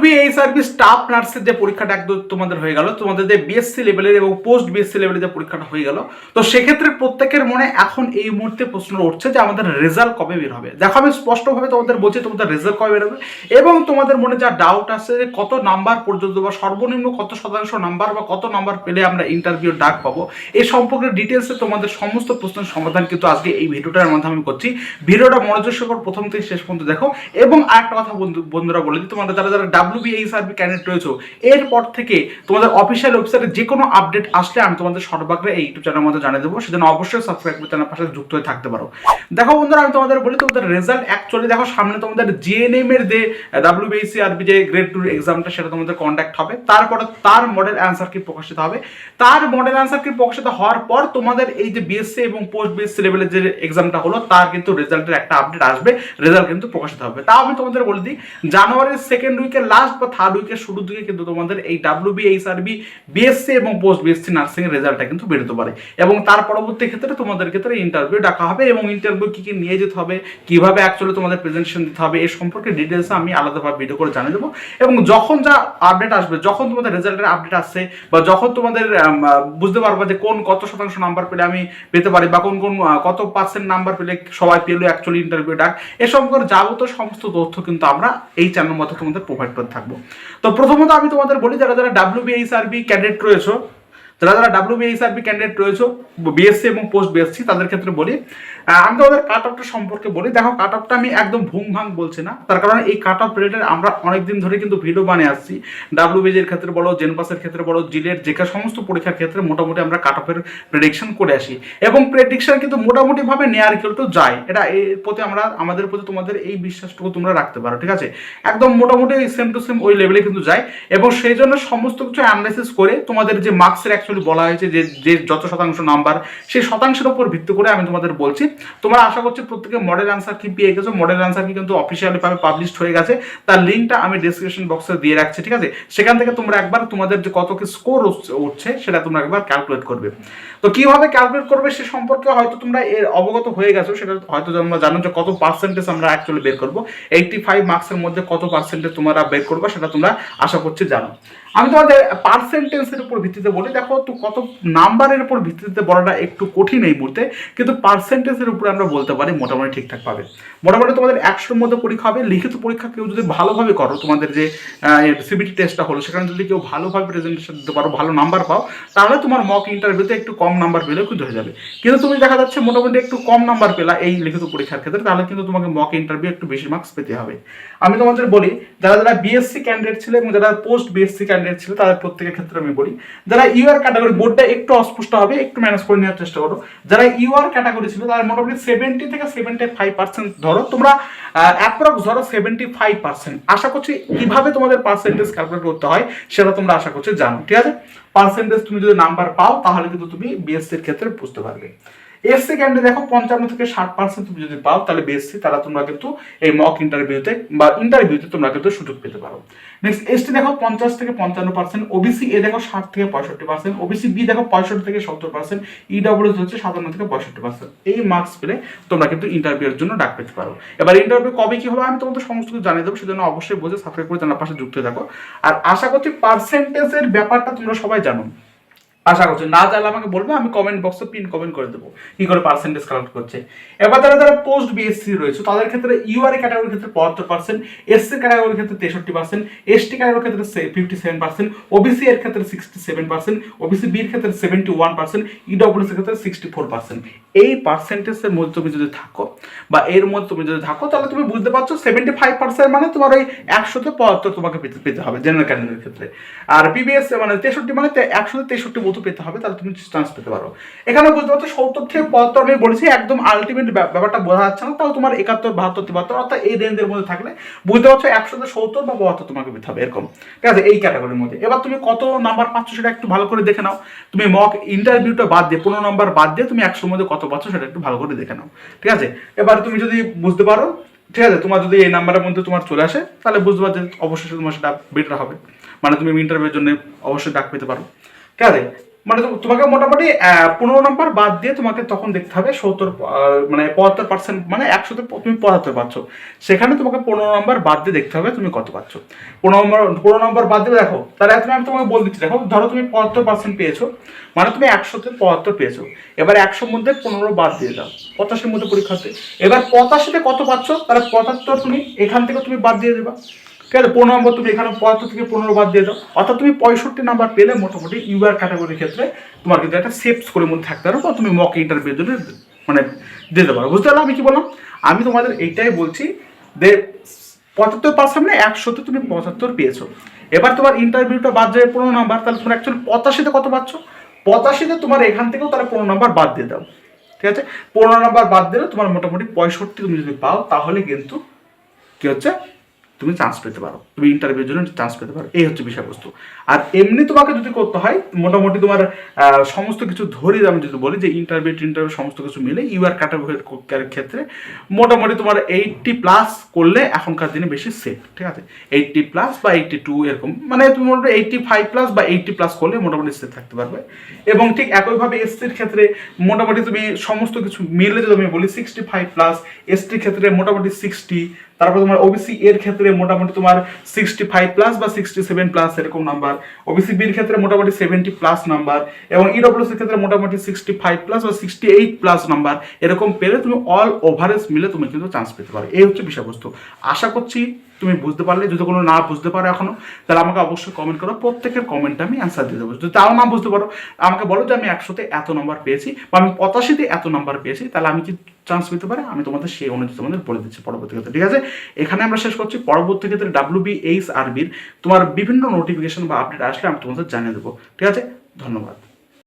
ডাব্লিউবিএইচআরবি staff নার্সের যে পরীক্ষাটা একদম তোমাদের হয়ে গেল, তোমাদের যে বিএসসি লেভেলের এবং পোস্ট বিএসসি লেভেলের যে পরীক্ষাটা হয়ে গেল, তো সেক্ষেত্রে প্রত্যেকের মনে এখন এই মুহূর্তে প্রশ্ন উঠছে যে আমাদের রেজাল্ট কবে বের হবে। দেখো, আমি স্পষ্টভাবে তোমাদের বলছি তোমাদের রেজাল্ট কবে বের হবে, এবং তোমাদের মনে যা ডাউট আছে যে কত নাম্বার পর্যন্ত বা সর্বনিম্ন কত শতাংশ নাম্বার বা কত নাম্বার পেলে আমরা ইন্টারভিউ ডাক পাবো, এই সম্পর্কে ডিটেলসে তোমাদের সমস্ত প্রশ্নের সমাধান কিন্তু আজকে এই ভিডিওটার মাধ্যমে আমি করছি। ভিডিওটা মনোযোগ সহকারে প্রথম থেকে শেষ পর্যন্ত দেখো। এবং আরেকটা কথা বন্ধুরা বলে দিই, তোমাদের যারা যারা ডাব্লিউবিএইচআরবি ক্যান্ডিডেট রয়েছে, এরপর থেকে তোমাদের অফিসিয়াল ওয়েবসাইটে যে কোনো আপডেট আসলে আমি তোমাদের সর্বাগ্রে এই ইউটিউব চ্যানেলের মধ্যে জানিয়ে দেবো, সেজন্য অবশ্যই সাবস্ক্রাইব করে চ্যানেলের পাশে যুক্ত হয়ে থাকতে পারো। দেখো বন্ধুরা, আমি তোমাদের বলি তোমাদের রেজাল্ট অ্যাকচুয়ালি দেখো সামনে তোমাদের জিএনএম এর যে ডাব্লিউবিএইচআরবি যে গ্রেড 2 এক্সামটা সেটা তোমাদের কন্ডাক্ট হবে, তারপরে তার মডেল অ্যান্সার কি প্রকাশিত হবে, তার মডেল অ্যান্সার কি প্রকাশিত হওয়ার পর তোমাদের এই যে বিএসসি এবং পোস্ট বিএসসি লেভেলের যে এক্সামটা হলো তার কিন্তু রেজাল্টের একটা আপডেট আসবে, রেজাল্ট কিন্তু প্রকাশিত হবে। তাও আমি তোমাদের বলে দিই, জানুয়ারির সেকেন্ড উইকের লাস্ট বা থার্ড উইকের শুরুর দিকে কিন্তু তোমাদের এই ডাব্লিউবিএইচআরবি বিএসসি এবং পোস্ট বিএসসি নার্সিং এর রেজাল্টটা কিন্তু বেরোতে পারে, এবং তার পরবর্তী ক্ষেত্রে তোমাদের ক্ষেত্রে ইন্টারভিউ ডাকা হবে, এবং ইন্টারভিউ কি কি নিয়ে যেতে হবে, কিভাবে অ্যাকচুয়ালি তোমাদের প্রেজেন্টেশন দিতে হবে, এই সম্পর্কে ডিটেলস আমি আলাদাভাবে ভিডিও করে জানিয়ে দেবো। এবং যখন যা আপডেট আসবে, যখন তোমাদের রেজাল্টের আপডেট আসছে, বা যখন তোমাদের বুঝতে পারবা যে কোন কত শতাংশ নাম্বার পেলে আমি পেতে পারি, বা কোন কোন কত পার্সেন্ট নাম্বার পেলে সবাই পেলো অ্যাকচুয়ালি ইন্টারভিউ ডাক, এ সম্পর্কে যাবতীয় সমস্ত তথ্য কিন্তু আমরা এই চ্যানেলের মধ্যে তোমাদের প্রোভাইড করে থাকবো। তো প্রথমত আমি তোমাদের বলি, যারা যারা ডাব্লিউবিএইচআরবি ক্যান্ডিডেট রয়েছে, যারা যারা ডাব্লিউবিএইচআরবি ক্যান্ডিডেট রয়েছে বিএসসি এবং পোস্ট বিএসসি, তাদের ক্ষেত্রে বলি, আমি তোমাদের কাট অফটা সম্পর্কে বলি। দেখো, কাট অফটা আমি একদম ভুং ভাং বলছি না, তার কারণ এই কাট অফ রেটের আমরা অনেকদিন ধরে কিন্তু ভিডিও বানিয়ে আসছি। ডাব্লিউবিএর ক্ষেত্রে বলো, জেনপাসের ক্ষেত্রে বলো, জিলের যে সমস্ত পরীক্ষার ক্ষেত্রে মোটামুটি আমরা কাট অফের প্রেডিকশন করে আসি, এবং প্রেডিকশন কিন্তু মোটামুটিভাবে নেয়ার কিন্তু যায়। এটা এর প্রতি আমাদের প্রতি তোমাদের এই বিশ্বাসটুকু তোমরা রাখতে পারো, ঠিক আছে? একদম মোটামুটি সেম টু সেম ওই লেভেলে কিন্তু যায়, এবং সেই জন্য সমস্ত কিছু অ্যানালাইসিস করে তোমাদের যে মার্কসের অ্যাকচুয়ালি বলা হয়েছে যে যত শতাংশ নাম্বার, সেই শতাংশের উপর ভিত্তি করে আমি তোমাদের বলছি। তোমরা আশা করছি প্রত্যেকে মডেল অ্যান্সার কি পেয়ে গেছো। মডেল অ্যান্সার কি কিন্তু অফিসিয়ালি ভাবে পাবলিশড হয়ে গেছে, তার লিঙ্কটা আমি ডেসক্রিপশন বক্সে দিয়ে রাখছি, ঠিক আছে? সেখান থেকে তোমরা একবার তোমাদের যে কত কি স্কোর উঠছে সেটা তোমরা একবার ক্যালকুলেট করবে। তো কিভাবে ক্যালকুলেট করবে সে সম্পর্কে হয়তো তোমরা এর অবগত হয়ে গেছো, সেটা হয়তো তোমরা জানো যে কত পার্সেন্টেজ আমরা অ্যাকচুয়ালি বের করবো, 85 মার্কসের মধ্যে কত পার্সেন্টেজ তোমরা বের করবে সেটা তোমরা আশা করছি জানো। আমি তোমাদের পার্সেন্টেজের উপর ভিত্তিতে বলি। দেখো, তো কত নাম্বারের উপর ভিত্তিতে বলাটা একটু কঠিন এই মুহূর্তে, কিন্তু পার্সেন্টেজের উপরে আমরা বলতে পারি মোটামুটি ঠিকঠাক পাবে। মোটামুটি তোমাদের 100-র মধ্যে পরীক্ষা হবে। লিখিত পরীক্ষা কেউ যদি ভালোভাবে করো, তোমাদের যে সিবিটি টেস্টটা হলো সেখানে যদি কেউ ভালোভাবে প্রেজেন্টেশন দিতে পারো, ভালো নাম্বার পাও, তাহলে তোমার মক ইন্টারভিউতে একটু কম নাম্বার পেলেও কিন্তু হয়ে যাবে। কিন্তু তুমি দেখা যাচ্ছে মোটামুটি একটু কম নাম্বার পেলা এই লিখিত পরীক্ষার ক্ষেত্রে, তাহলে কিন্তু তোমাকে মক ইন্টারভিউ একটু বেশি মার্কস পেতে হবে। আমি তোমাদের বলি, যারা যারা বিএসসি ক্যান্ডিডেট ছিল এবং যারা পোস্ট বিএসসি ক্যান্ডিডেট ছিল, তাদের প্রত্যেকের ক্ষেত্রে আমি বলি, যারা ইউআর ক্যাটাগরি, বোর্ডটা একটু অস্পষ্ট হবে, একটু ম্যানেজ করে নেওয়ার চেষ্টা করো। যারা ইউআর ক্যাটাগরি ছিল তাদের মোটামুটি 70 থেকে 75% ধরো, তোমরা অ্যাপ্রক্স ধরো 75%। আশা করছি কিভাবে তোমাদের পার্সেন্টেজ ক্যালকুলেট করতে হয় সেটা তোমরা আশা করছি জানো, ঠিক আছে? পার্সেন্টেজ তুমি যদি নাম্বার পাও তাহলে কিন্তু তুমি বিএসসির ক্ষেত্রে বুঝতে পারবে। এসসি ক্যান্ডিডেট দেখো 55 থেকে 60% তুমি যদি পাও, তাহলে বিএসসি তারা তোমরা কিন্তু এই মক ইন্টারভিউতে বা ইন্টারভিউতে তোমরা কিন্তু সুযোগ পেতে পারো। নেক্সট এসটি দেখো 50 থেকে 55%, ওবিসি এ দেখো 60 থেকে 65%, ওবিসি বি দেখো 65 থেকে 70%, ইডব্লিউএস হচ্ছে 57 থেকে 65%। এই মার্কস পেলে তোমরা কিন্তু ইন্টারভিউর জন্য ডাক পেতে পারো। এবার ইন্টারভিউ কবে কি হবে আমি তোমাদের সমস্ত কিছু জানিয়ে দেবো, সেজন্য অবশ্যই বুঝে সাবস্ক্রাইব করে জানার পাশে যুক্ত থাকো। আর আশা করছি পার্সেন্টেজের ব্যাপারটা তোমরা সবাই জানো, আশা করছি। না জানলে আমাকে বলবে, আমি কমেন্ট বক্সে পিন কমেন্ট করে দেবো কি করে পার্সেন্টেজ কালেক্ট করছে। এবার যারা যারা পোস্ট বিএসসি রয়েছে তাদের ক্ষেত্রে ইউআরএ ক্যাটাগরির ক্ষেত্রে 75%, এসসি ক্যাটাগরির ক্ষেত্রে 63%, এসটি ক্যাটাগরির ক্ষেত্রে 57%, ওবিসি এর ক্ষেত্রে 67%, ওবিসি বির ক্ষেত্রে 71%, ইডব্লিউএস এর ক্ষেত্রে 64%। এই পার্সেন্টেজের মধ্যে তুমি যদি থাকো বা এর মধ্যে তুমি যদি থাকো, তাহলে তুমি বুঝতে পারছো 75% মানে তোমার ওই 100-তে 75 তোমাকে পেতে হবে জেনারেল ক্যাটাগরির ক্ষেত্রে। আর পিবিএস মানে 63 মানে 100-তে 63 পেতে হবে, তাহলে তুমি চান্স পেতে পারো। এখানে বুঝতে পারছো 70 থেকে 75 আমি বলেছি, একদম আলটিমেট ব্যাপারটা বোঝা যাচ্ছে না, তাও তোমার 71, 72, 73 অর্থাৎ এই রেঞ্জের মধ্যে থাকলে বুঝতে পারছো 100-তে 70 বা 72 তোমাকে পেতে হবে, এরকম, ঠিক আছে? এই ক্যাটাগরির মধ্যে। এবার তুমি কত নাম্বার পাচ্ছ সেটা একটু ভালো করে দেখে নাও। তুমি মক ইন্টারভিউটা বাদ দিয়ে 15 নাম্বার বাদ দিয়ে তুমি 100-র মধ্যে কত পাচ্ছ সেটা একটু ভালো করে দেখে নাও, ঠিক আছে? এবার তুমি যদি বুঝতে পারো, ঠিক আছে, তোমার যদি এই নাম্বারের মধ্যে তোমার চলে আসে, তাহলে বুঝতে পারছো অবশ্যই তোমার সেটা বেটার হবে, মানে তুমি ইন্টারভিউর জন্য অবশ্যই ডাক পেতে পারো, ঠিক আছে? মানে তোমাকে মোটামুটি 15 নম্বর বাদ দিয়ে তোমাকে তখন দেখতে হবে 70 মানে 75%, মানে 100তে তুমি 75 পাচ্ছ, সেখানে তোমাকে 15 নম্বর বাদ দিয়ে দেখতে হবে তুমি কত পাচ্ছ। 15 নম্বর বাদ দিয়ে দেখো, তাহলে এখন আমি তোমাকে বলে দিচ্ছি। দেখো ধরো তুমি 75% পেয়েছো, মানে তুমি 100তে 75 পেয়েছো। এবার 100 মধ্যে 15 বাদ দিয়ে দাও, 85-র মধ্যে পরীক্ষা হচ্ছে। এবার 85-তে কত পাচ্ছ, তাহলে 75 তুমি এখান থেকে তুমি বাদ দিয়ে দেবা। ঠিক আছে, 15 নম্বর তুমি এখানে 75 থেকে 15 বাদ দিয়ে দাও, অর্থাৎ তুমি 65 নম্বর পেলে মোটামুটি ইউআর ক্যাটাগরির ক্ষেত্রে তোমার কিন্তু একটা সেফ স্কোরের মধ্যে থাকতে পারো, বা তুমি মক ইন্টারভিউর জন্য মানে দিতে পারো। বুঝতে পারলাম আমি কি বললাম? আমি তোমাদের এইটাই বলছি যে 75% মানে 100তে তুমি 75 পেয়েছো। এবার তোমার ইন্টারভিউটা বাদ যাবে 15 নম্বর, তাহলে তোমার অ্যাকচুয়ালি 85-তে কত পাচ্ছ? 85-তে তোমার এখান থেকেও তাহলে 15 নম্বর বাদ দিয়ে দাও। ঠিক আছে, 15 নম্বর বাদ দিলে তোমার মোটামুটি 65 তুমি যদি পাও, তাহলে কিন্তু কি হচ্ছে, তুমি চান্স পেতে পারো, তুমি ইন্টারভিউর জন্য চান্স পেতে পারো। এই হচ্ছে বিষয়বস্তু। আর এমনি তোমাকে যদি করতে হয়, মোটামুটি তোমার সমস্ত কিছু ধরে আমি যদি বলি যে ইন্টারভিউ সমস্ত কিছু মিলে ইউআর ক্যাটাগরির ক্ষেত্রে মোটামুটি তোমার 80+ করলে এখনকার দিনে বেশি সেফ। ঠিক আছে, 80+ বা 82 এরকম, মানে তুমি মোটামুটি 85+ বা 80+ করলে মোটামুটি সেফ থাকতে পারবে। এবং ঠিক একইভাবে এসসির ক্ষেত্রে মোটামুটি তুমি সমস্ত কিছু মিলে যদি আমি বলি 65+, এসটির ক্ষেত্রে মোটামুটি 60, তারপর তোমার ওবিসি এর ক্ষেত্রে মোটামুটি তোমার 65+ বা 67+ এরকম নাম্বার, ওবিসি বির ক্ষেত্রে মোটামুটি 70+ নাম্বার, এবং ইডব্লিউএস এর ক্ষেত্রে মোটামুটি 65+ বা 68+ নাম্বার এরকম পেলে তুমি অল ওভারেজ মিলে তুমি কিন্তু চান্স পেতে পারো। এই হচ্ছে বিষয়বস্তু। আশা করছি তুমি বুঝতে পারলে। যদি কোনো না বুঝতে পারো এখনো, তাহলে আমাকে অবশ্যই কমেন্ট করো, প্রত্যেকের কমেন্টে আমি অ্যান্সার দিয়ে দেবো। যদি তাও না বুঝতে পারো, আমাকে বলো যে আমি 100তে এত নম্বর পেয়েছি বা আমি 85-তে এত নম্বর পেয়েছি, তাহলে আমি কি চান্স পেতে পারে, আমি তোমাদের সেই অনুযায়ী তোমাদের বলে দিচ্ছি পরবর্তী ক্ষেত্রে। ঠিক আছে, এখানে আমরা শেষ করছি। পরবর্তী ক্ষেত্রে WBHRBর তোমার বিভিন্ন নোটিফিকেশন বা আপডেট আসলে আমি তোমাদের জানিয়ে দেবো। ঠিক আছে, ধন্যবাদ।